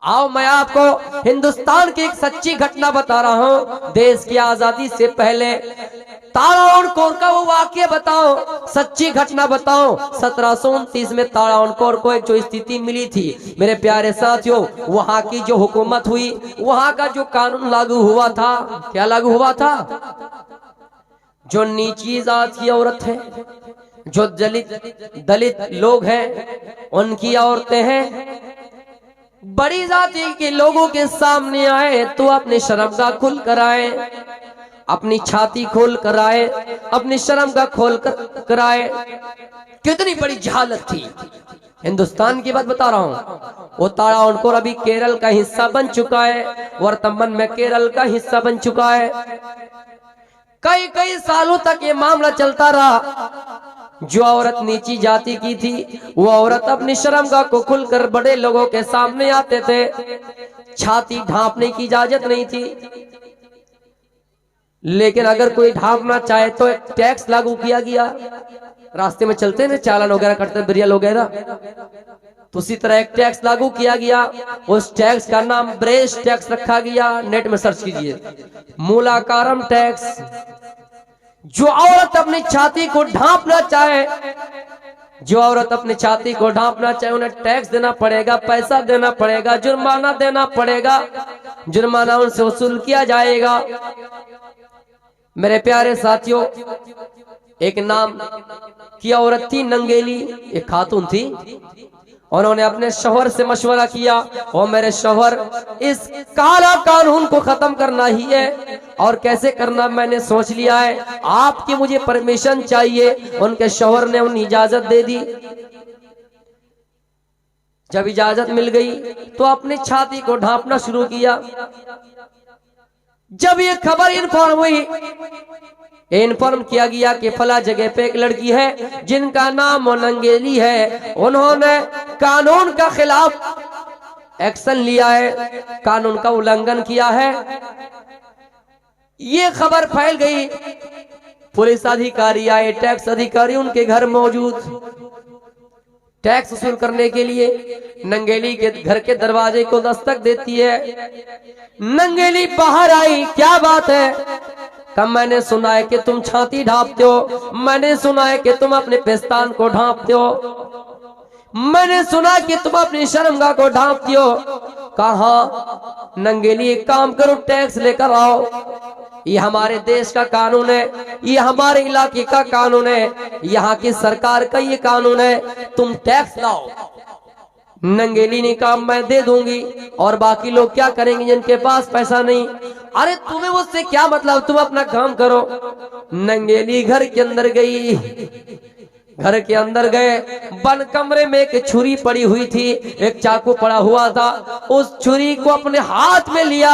आओ मैं आपको हिंदुस्तान की एक सच्ची घटना बता रहा हूँ। देश की आजादी से पहले तारावणकोर का वो वाक्य बताओ, सच्ची घटना बताओ। 1729 में तारावणकोर को एक जो स्थिति मिली थी मेरे प्यारे साथियों, वहां की जो हुकूमत हुई, वहां का जो कानून लागू हुआ था, क्या लागू हुआ था? जो नीची जात की औरत है, जो दलित लोग हैं, उनकी औरतें हैं, बड़ी जाति के लोगों के सामने आए तो अपने शर्म का खुल कर आए, अपनी छाती खोल कर आए, अपनी शर्म का खोल कर कराए। कितनी बड़ी जहालत थी। हिंदुस्तान की बात बता रहा हूँ। वो तारावणकोर अभी केरल का हिस्सा बन चुका है, वर्तमान में केरल का हिस्सा बन चुका है। कई कई सालों तक ये मामला चलता रहा। जो औरत नीची जाति की थी, वो औरत अपनी शर्म का को खुलकर बड़े लोगों के सामने आते थे। छाती ढांपने की इजाजत नहीं थी, लेकिन अगर कोई ढांपना चाहे तो एक टैक्स लागू किया गया। रास्ते में चलते ना, चालान वगैरह करते, बिरियल वगैरह, तो उसी तरह एक टैक्स लागू किया गया। उस टैक्स का नाम ब्रेस टैक्स रखा गया। नेट में सर्च कीजिए, मूलाकारम टैक्स। जो औरत अपनी छाती को ढांपना चाहे, जो औरत अपनी छाती को ढांपना चाहे, उन्हें टैक्स देना पड़ेगा, पैसा देना पड़ेगा, जुर्माना देना पड़ेगा। जुर्माना उनसे वसूल किया जाएगा। मेरे प्यारे साथियों, एक नाम की औरत थी नंगेली, एक खातून थी। उन्होंने अपने शौहर से मशवरा किया, और मेरे शौहर, इस काला कानून को खत्म करना ही है, और कैसे करना मैंने सोच लिया है, आपकी मुझे परमिशन चाहिए। उनके शौहर ने उन्हें इजाजत दे दी। जब इजाजत मिल गई तो अपनी छाती को ढांपना शुरू किया। जब ये खबर इन्फॉर्म हुई, इन्फॉर्म किया गया कि फला जगह पे एक लड़की है जिनका नाम नंगेली है, उन्होंने कानून का खिलाफ एक्शन लिया है, कानून का उल्लंघन किया है। ये खबर फैल गई। पुलिस अधिकारी आए, टैक्स अधिकारी उनके घर मौजूद, टैक्स वसूल करने के लिए नंगेली के घर के दरवाजे को दस्तक देती है। नंगेली बाहर आई, क्या बात है? कब मैंने सुना है कि तुम छाती ढांपते हो, मैंने सुना है कि तुम अपने पेस्तान को ढांपते हो, मैंने सुना कि तुम अपनी शर्मगाह को ढांपती हो। कहा नंगेली, एक काम करो, टैक्स लेकर आओ। ये हमारे देश का कानून है, ये हमारे इलाके का कानून है, यहाँ की सरकार का ये कानून है, तुम टैक्स लाओ। नंगेली ने कहा मैं दे दूंगी, और बाकी लोग क्या करेंगे जिनके पास पैसा नहीं? अरे तुम्हें मुझसे क्या मतलब, तुम अपना काम करो। नंगेली घर के अंदर गई। घर के अंदर गए, बंद कमरे में एक छुरी पड़ी हुई थी, एक चाकू पड़ा हुआ था। उस छुरी को अपने हाथ में लिया,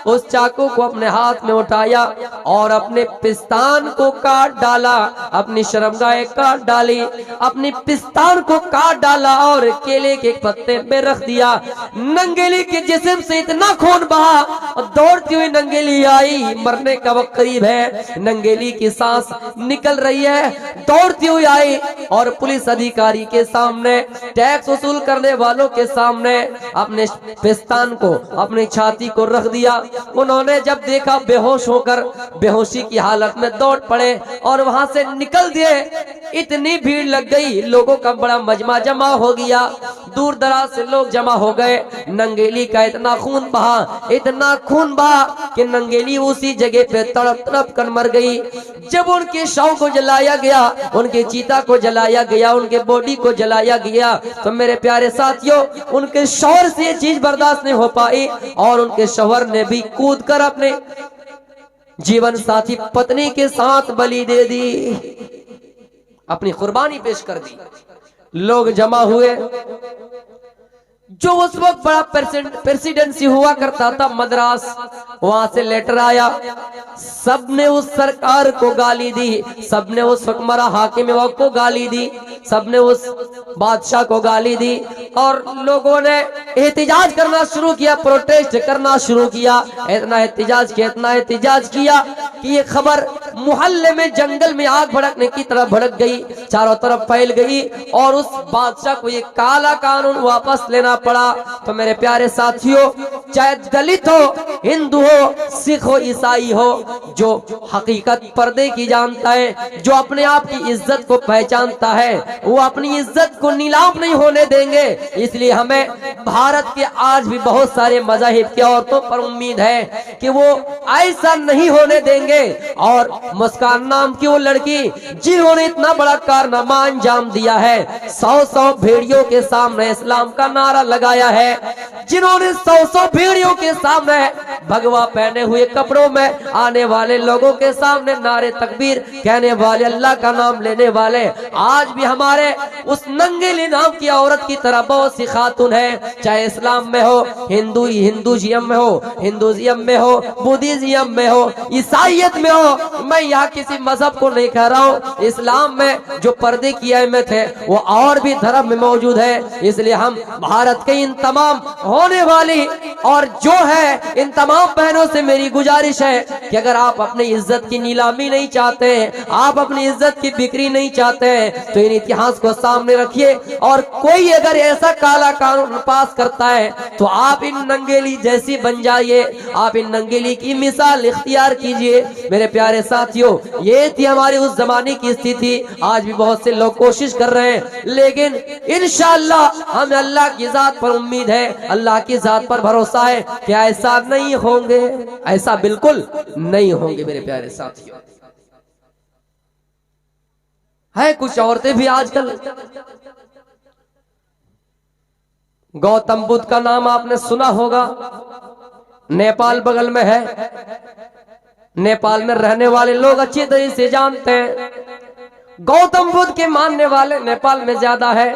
उस चाकू को अपने हाथ में उठाया और अपने पिस्तान को काट डाला, अपनी शर्मगाह काट डाली, अपनी पिस्तान को काट डाला और केले के पत्ते पे रख दिया। नंगेली के जिस्म से इतना खून बहा और दौड़ती हुई नंगेली आई। मरने का वक्त करीब है, नंगेली की सांस निकल रही है, दौड़ती हुई आई और पुलिस अधिकारी के सामने, टैक्स वसूल करने वालों के सामने अपने पिस्तान को, अपनी छाती को रख दिया। उन्होंने जब देखा, बेहोश होकर बेहोशी की हालत में दौड़ पड़े और वहां से निकल दिए। इतनी भीड़ लग गई, लोगों का बड़ा मजमा जमा हो गया, दूर दराज से लोग जमा हो गए। नंगेली का इतना खून बहा, इतना खून बहा कि नंगेली उसी जगह पे तड़प तड़प कर मर गई। जब उनके शव को जलाया गया, उनके चीता को जलाया गया, उनके बॉडी को जलाया गया, तो मेरे प्यारे साथियों, उनके शौहर से ये चीज बर्दाश्त नहीं हो पाई और उनके शौहर ने भी कूदकर अपने जीवन साथी पत्नी के साथ बलि दे दी, अपनी कुर्बानी पेश कर दी। लोग जमा हुए। जो उस वक्त बड़ा प्रेसिडेंसी हुआ करता था मद्रास, वहां से लेटर आया। सबने उस सरकार को गाली दी, सबने उस हुक्मरान हाकिम वक्त को गाली दी, सबने उस बादशाह को गाली दी और लोगों ने एहतिजाज करना शुरू किया, प्रोटेस्ट करना शुरू किया। इतना एहतिजाज किया, इतना एहतिजाज किया कि ये खबर मोहल्ले में जंगल में आग भड़कने की तरह भड़क गई, चारों तरफ फैल गई और उस बादशाह को ये काला कानून वापस लेना पड़ा। तो मेरे प्यारे साथियों, चाहे दलित हो, हिंदू हो, सिख हो, ईसाई हो, जो हकीकत पर्दे की जानता है, जो अपने आप की इज्जत को पहचानता है, वो अपनी इज्जत को नीलाम नहीं होने देंगे। इसलिए हमें भारत के आज भी बहुत सारे मज़ाहिब की औरतों पर उम्मीद है कि वो ऐसा नहीं होने देंगे। और मुस्कान नाम की वो लड़की जिन्होंने इतना बड़ा कारनामा अंजाम दिया है, 100 भेड़ियों के सामने इस्लाम का नारा लगाया है, जिन्होंने 100 भेड़ियों के सामने भगवा पहने हुए कपड़ों में आने वाले लोगों के सामने नारे तकबीर कहने वाले, अल्लाह का नाम लेने वाले, आज भी हमारे उस नंगेली नाम की औरत की तरह बहुत सी खातून है, चाहे इस्लाम में हो, हिंदुइज्म में हो, हिंदुइज्म में हो, बुद्धिज्म में हो, ईसाइयत में हो। मैं यहाँ किसी मजहब को नहीं कह रहा हूँ, इस्लाम में जो पर्दे की अहमियत है वो और भी धर्म में मौजूद है। इसलिए हम भारत के इन तमाम होने वाली और जो है इन तमाम बहनों से मेरी गुजारिश है कि अगर आप अपनी इज्जत की नीलामी नहीं चाहते, आप अपनी इज्जत की बिक्री नहीं चाहते, तो इन इतिहास को सामने रखिए। और कोई अगर ऐसा काला कानून पास करता है तो आप इन नंगेली जैसी बन जाइए, आप इन नंगेली की मिसाल इख्तियार कीजिए। मेरे प्यारे साथियों, ये थी हमारी उस जमाने की स्थिति। आज भी बहुत से लोग कोशिश कर रहे हैं, लेकिन इंशाअल्लाह हमें अल्लाह की जात पर उम्मीद है, अल्लाह की जात पर भरोसा है कि ऐसा नहीं होंगे, ऐसा बिल्कुल नहीं होंगे। मेरे प्यारे साथियों, है कुछ औरतें भी आजकल, गौतम बुद्ध का नाम आपने सुना होगा, नेपाल बगल में है, नेपाल में रहने वाले लोग अच्छी तरह से जानते हैं, गौतम बुद्ध के मानने वाले नेपाल में ज्यादा है,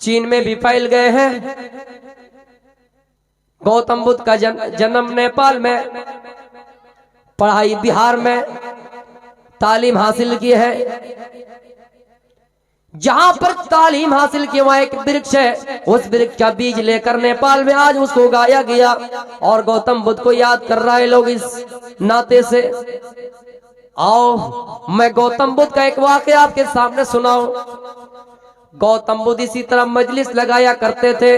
चीन में भी फैल गए हैं। गौतम बुद्ध का जन्म नेपाल में, पढ़ाई बिहार में, तालीम हासिल की है। जहां पर तालीम हासिल की वहां एक वृक्ष है, उस वृक्ष का बीज लेकर नेपाल में आज उसको उगाया गया और गौतम बुद्ध को याद कर रहा है लोग इस नाते से। आओ मैं गौतम बुद्ध का एक वाकया आपके सामने सुनाऊं। गौतम बुद्ध इसी तरह मजलिस लगाया करते थे,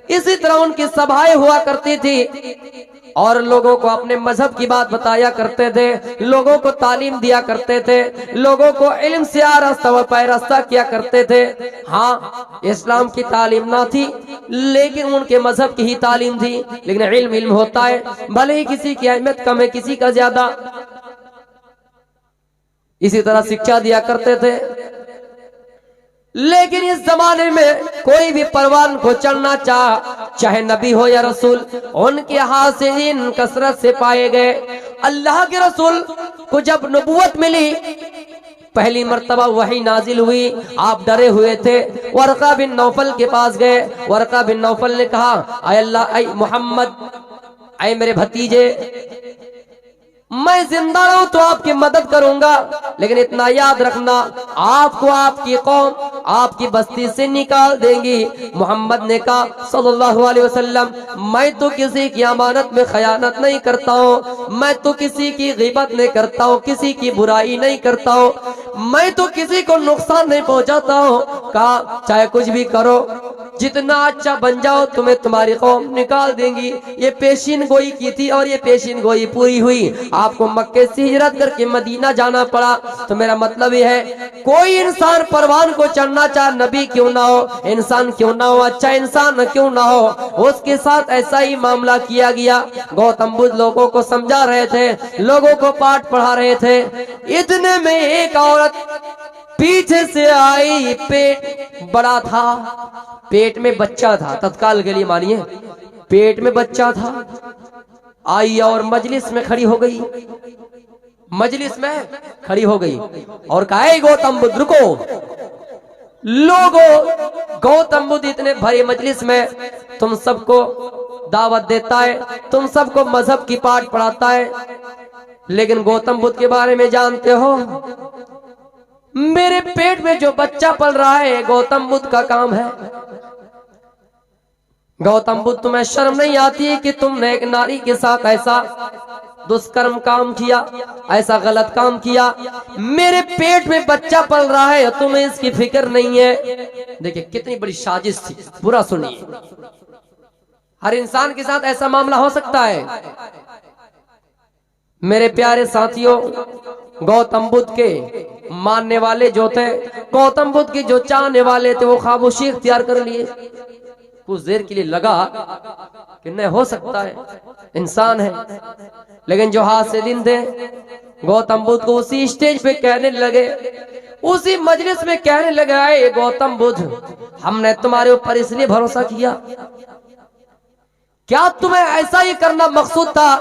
इसी तरह उनकी सभाएं हुआ करती थी और लोगों को अपने मजहब की बात बताया करते थे, लोगों को तालीम दिया करते थे, लोगों को इल्म से आरास्ता व पैरास्ता किया करते थे। हाँ, इस्लाम की तालीम ना थी लेकिन उनके मजहब की ही तालीम थी। लेकिन इल्म होता है, भले ही किसी की अहमियत कम है, किसी का ज्यादा। इसी तरह शिक्षा दिया करते थे। लेकिन इस जमाने में कोई भी परवान को चढ़ना चाहे नबी हो या रसूल, उनके हाथ से इन कसरत से पाए गए। अल्लाह के रसूल को जब नबूवत मिली, पहली मर्तबा वही नाजिल हुई, आप डरे हुए थे, वरका बिन नौफल के पास गए। वरका बिन नौफल ने कहा, ऐ अल्लाह, ऐ मोहम्मद, ऐ मेरे भतीजे, मैं जिंदा रहूं तो आपकी मदद करूंगा, लेकिन इतना याद रखना, आपको आपकी कौम आपकी बस्ती से निकाल देंगी। मोहम्मद ने कहा सल्लल्लाहु अलैहि वसल्लम, मैं तो किसी की अमानत में खयानत नहीं करता हूँ, मैं तो किसी की गिबत नहीं करता हूँ, किसी की बुराई नहीं करता हूँ, मैं तो किसी को नुकसान नहीं पहुंचाता हूँ। कहा चाहे कुछ भी करो, जितना अच्छा बन जाओ, तुम्हें तुम्हारी कौम निकाल देंगी। ये पेशीन गोई की थी और ये पेशीन गोई पूरी हुई। आपको मक्के से हिजरत करके मदीना जाना पड़ा। तो मेरा मतलब ये है, कोई इंसान परवान को चढ़ना चाहे नबी क्यों ना हो, इंसान क्यों ना हो, अच्छा इंसान क्यों ना हो, उसके साथ ऐसा ही मामला किया गया। गौतम बुद्ध लोगों को समझा रहे थे, लोगों को पाठ पढ़ा रहे थे। इतने में एक औरत पीछे से आई, पेट बड़ा था, पेट में बच्चा था, तत्काल के लिए मानिए पेट में बच्चा था। आई और मजलिस में खड़ी हो गई, मजलिस में खड़ी हो गई और कहा, गौतम बुद्ध रुको। लोगों, गौतम बुद्ध इतने भरे मजलिस में तुम सबको दावत देता है, तुम सबको मजहब की पाठ पढ़ाता है, लेकिन गौतम बुद्ध के बारे में जानते हो, मेरे पेट में जो बच्चा पल रहा है गौतम बुद्ध का काम है। गौतम बुद्ध, तुम्हें शर्म नहीं आती है कि तुमने एक नारी के साथ ऐसा दुष्कर्म काम किया, ऐसा गलत काम किया, मेरे पेट में बच्चा पल रहा है, तुम्हें इसकी फिक्र नहीं है। देखिए कितनी बड़ी साजिश थी, पूरा सुनिए। हर इंसान के साथ ऐसा मामला हो सकता है। मेरे प्यारे साथियों, गौतम बुद्ध के मानने वाले जो थे, गौतम बुद्ध के जो चाहने वाले थे, वो खामोशी इख्तियार कर लिए। कुछ देर के लिए लगा कि नहीं हो सकता है, इंसान है, लेकिन जो हाथ से दिन थे, गौतम बुद्ध को उसी स्टेज पे कहने लगे, उसी मजलिस में कहने लगे, आए गौतम बुद्ध, हमने तुम्हारे ऊपर इसलिए भरोसा किया, क्या तुम्हें ऐसा ही करना मकसूद था?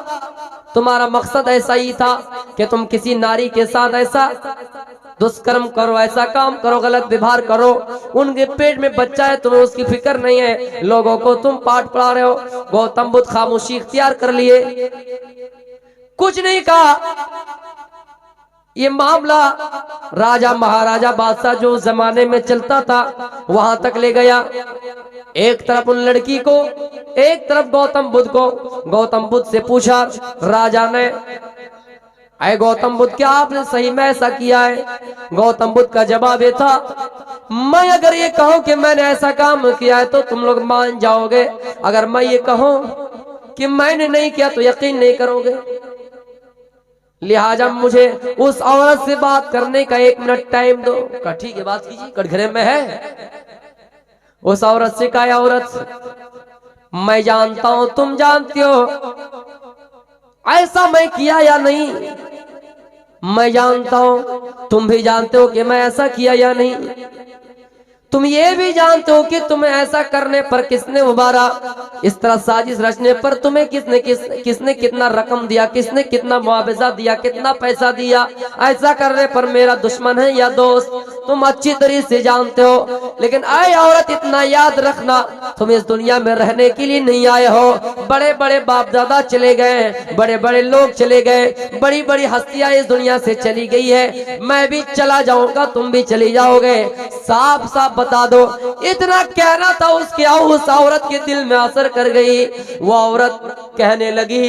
तुम्हारा मकसद ऐसा ही था कि तुम किसी नारी के साथ ऐसा दुष्कर्म करो, ऐसा काम करो, गलत व्यवहार करो, उनके पेट में बच्चा है, तुम्हें उसकी फिक्र नहीं है, लोगों को तुम पाठ पढ़ा रहे हो। गौतम बुद्ध खामोशी इख्तियार कर लिए, कुछ नहीं कहा। ये मामला राजा महाराजा बादशाह जो जमाने में चलता था वहां तक ले गया। एक तरफ उन लड़की को, एक तरफ गौतम बुद्ध को। गौतम बुद्ध से पूछा राजा ने, अरे गौतम बुद्ध, क्या आपने सही में ऐसा किया है? गौतम बुद्ध का जवाब ये था, मैं अगर ये कहूं कि मैंने ऐसा काम किया है तो तुम लोग मान जाओगे, अगर मैं ये कहूं कि मैंने नहीं किया तो यकीन नहीं करोगे, लिहाजा मुझे उस औरत से बात करने का 1 मिनट टाइम दो। कहा ठीक है, बात कीजिए, कटघरे में है। उस औरत से कहा, औरत, मैं जानता हूं तुम जानती हो ऐसा मैं किया या नहीं, मैं जानता हूं तुम भी जानते हो कि मैं ऐसा किया या नहीं, तुम ये भी जानते हो कि तुम्हें ऐसा करने पर किसने उबारा, इस तरह साजिश रचने पर तुम्हें किसने कितना रकम दिया, किसने कितना मुआवजा दिया, कितना पैसा दिया, ऐसा करने पर मेरा दुश्मन है या दोस्त, तुम अच्छी तरह से जानते हो। लेकिन आए औरत, इतना याद रखना, तुम इस दुनिया में रहने के लिए नहीं आए हो। बड़े बड़े बाप दादा चले गए, बड़े बड़े लोग चले गए, बड़ी बड़ी हस्तियां इस दुनिया से चली गई है, मैं भी चला जाऊंगा, तुम भी चली जाओगे, साफ साफ बता दो। इतना कहना था उसके, उस औरत के दिल में असर कर गई। वो औरत कहने लगी,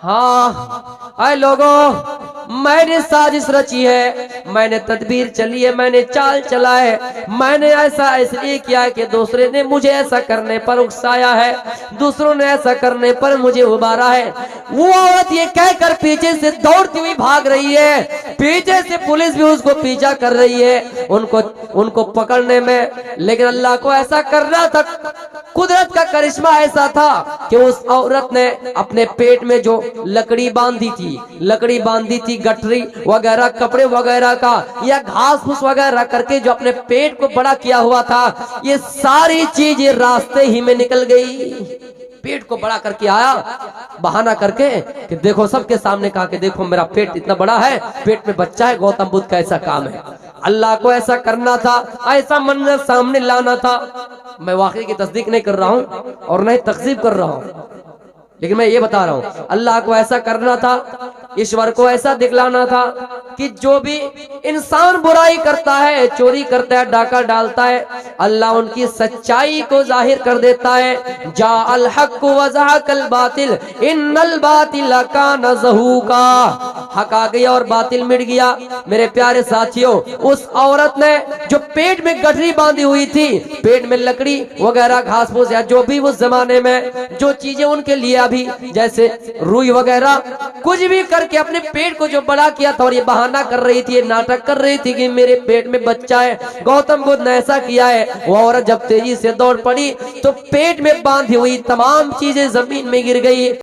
हाँ आए लोगों, मैंने साजिश रची है, मैंने तदबीर चली है, मैंने चाल चला है, मैंने ऐसा इसलिए किया है कि दूसरे ने मुझे ऐसा करने पर उकसाया है, दूसरों ने ऐसा करने पर मुझे उबारा है। वो औरत ये कहकर पीछे से दौड़ती हुई भाग रही है, पीछे से पुलिस भी उसको पीछा कर रही है उनको पकड़ने में। लेकिन अल्लाह को ऐसा करना था, कुदरत का करिश्मा ऐसा था कि उस औरत ने अपने पेट में जो लकड़ी बांधी थी, गठरी वगैरह, कपड़े वगैरह का या घास फूस वगैरह करके जो अपने पेट को बड़ा किया हुआ था, ये सारी चीजें रास्ते ही में निकल गई। पेट को बड़ा करके आया बहाना करके कि देखो, सबके सामने कहा कि देखो मेरा पेट इतना बड़ा है, पेट में बच्चा है। गौतम बुद्ध का ऐसा काम है, अल्लाह को ऐसा करना था, ऐसा मंजर सामने लाना था। मैं वाकई की तस्दीक नहीं कर रहा हूँ और नहीं तकजीब कर रहा हूँ, लेकिन मैं ये बता रहा हूँ, अल्लाह को ऐसा करना था, ईश्वर को ऐसा दिखलाना था कि जो भी इंसान बुराई करता है, चोरी करता है, डाका डालता है, अल्लाह उनकी सच्चाई को जाहिर कर देता है। जा अल हक व ज़हक़ल बातिल इन्नल बातिल कान ज़हूका, हक आ गया और बातिल मिट गया। मेरे प्यारे साथियों, उस औरत ने जो पेट में गठरी बांधी हुई थी, पेट में लकड़ी वगैरह, घास फूस या जो भी उस जमाने में जो चीजें उनके लिए अभी जैसे रुई वगैरह कुछ भी करके अपने पेट को जो बड़ा किया था, और ये बहाना कर रही थी, ये नाटक कर रही थी कि मेरे पेट में बच्चा है, गौतम बुद्ध ने ऐसा किया है। वो औरत जब तेजी से दौड़ पड़ी तो पेट में बांधी हुई तमाम चीजें जमीन में गिर गई।